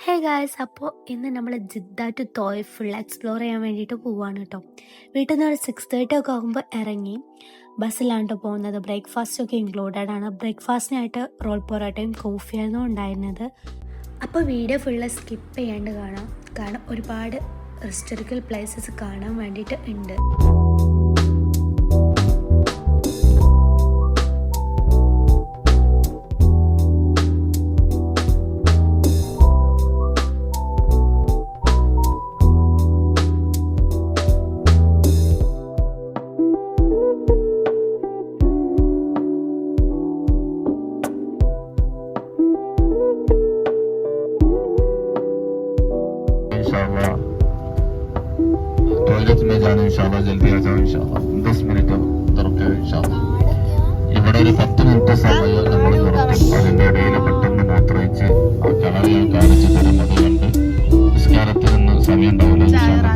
Hey guys, അപ്പോൾ ഇന്ന് നമ്മൾ ജിദ്ദ ടു തോയ് ഫുൾ എക്സ്പ്ലോർ ചെയ്യാൻ വേണ്ടിയിട്ട് പോവുകയാണ് കേട്ടോ. വീട്ടിൽ നിന്ന് ഒരു 6:30 ഒക്കെ ആകുമ്പോൾ ഇറങ്ങി ബസ്സിലാണ് പോകുന്നത്. ബ്രേക്ക്ഫാസ്റ്റ് ഒക്കെ ഇൻക്ലൂഡഡ് ആണ്. ബ്രേക്ക്ഫാസ്റ്റിനായിട്ട് റോൾ പൊറോട്ടയും കോഫിയായിരുന്നു ഉണ്ടായിരുന്നത്. അപ്പോൾ വീഡിയോ ഫുള്ള് സ്കിപ്പ് ചെയ്യാണ്ട് കാണാം, കാരണം ഒരുപാട് ഹിസ്റ്റോറിക്കൽ പ്ലേസസ് കാണാൻ വേണ്ടിയിട്ട് ഉണ്ട്. टॉयलेट में जाने इंशाल्लाह जल्दी आ जाओ इंशाल्लाह 10 മിനിറ്റ് തുറക്കുക इंशाल्लाह ഇവിടെ ഒരു 10 മിനിറ്റ് സമയം നമ്മൾ നിർത്തും. അതിന്റെ ഇടയിൽ പെട്ടെന്ന് മൂത്രയിച്ച് ആ കിണർ ഞാൻ കാണിച്ചു തരും. അത് കണ്ട് നിസ്കാരത്തിൽ നിന്ന് സമയം ഉണ്ടാവില്ല ഇൻഷാല്ലാ.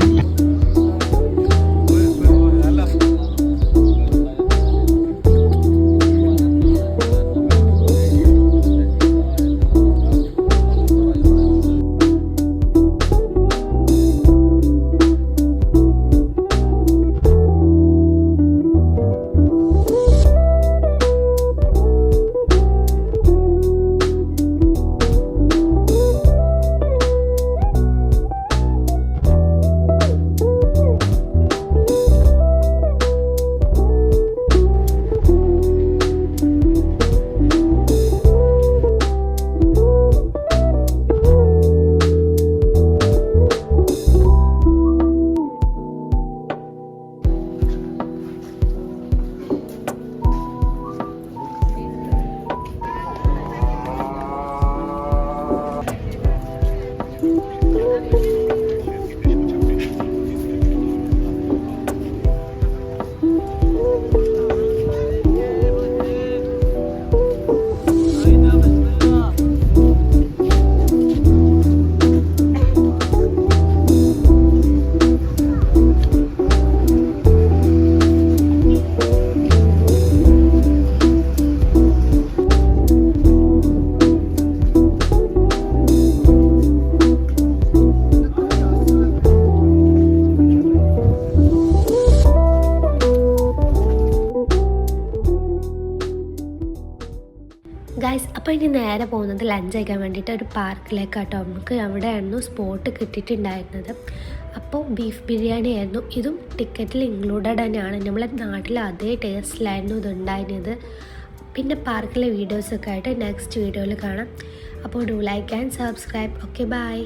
ഗൈസ്, അപ്പോൾ ഇനി നേരെ പോകുന്നത് ലഞ്ച് കഴിക്കാൻ വേണ്ടിയിട്ട് ഒരു പാർക്കിലേക്കാട്ടോ. നമുക്ക് അവിടെയായിരുന്നു സ്പോട്ട് കിട്ടിയിട്ടുണ്ടായിരുന്നത്. അപ്പോൾ ബീഫ് ബിരിയാണി ആയിരുന്നു. ഇതും ടിക്കറ്റിൽ ഇൻക്ലൂഡഡ് തന്നെയാണ്. നമ്മളെ നാട്ടിൽ അതേ ടേസ്റ്റിലായിരുന്നു ഇതുണ്ടായിരുന്നത്. പിന്നെ പാർക്കിലെ വീഡിയോസൊക്കെ ആയിട്ട് നെക്സ്റ്റ് വീഡിയോയിൽ കാണാം. അപ്പോൾ do like and subscribe. Okay, by.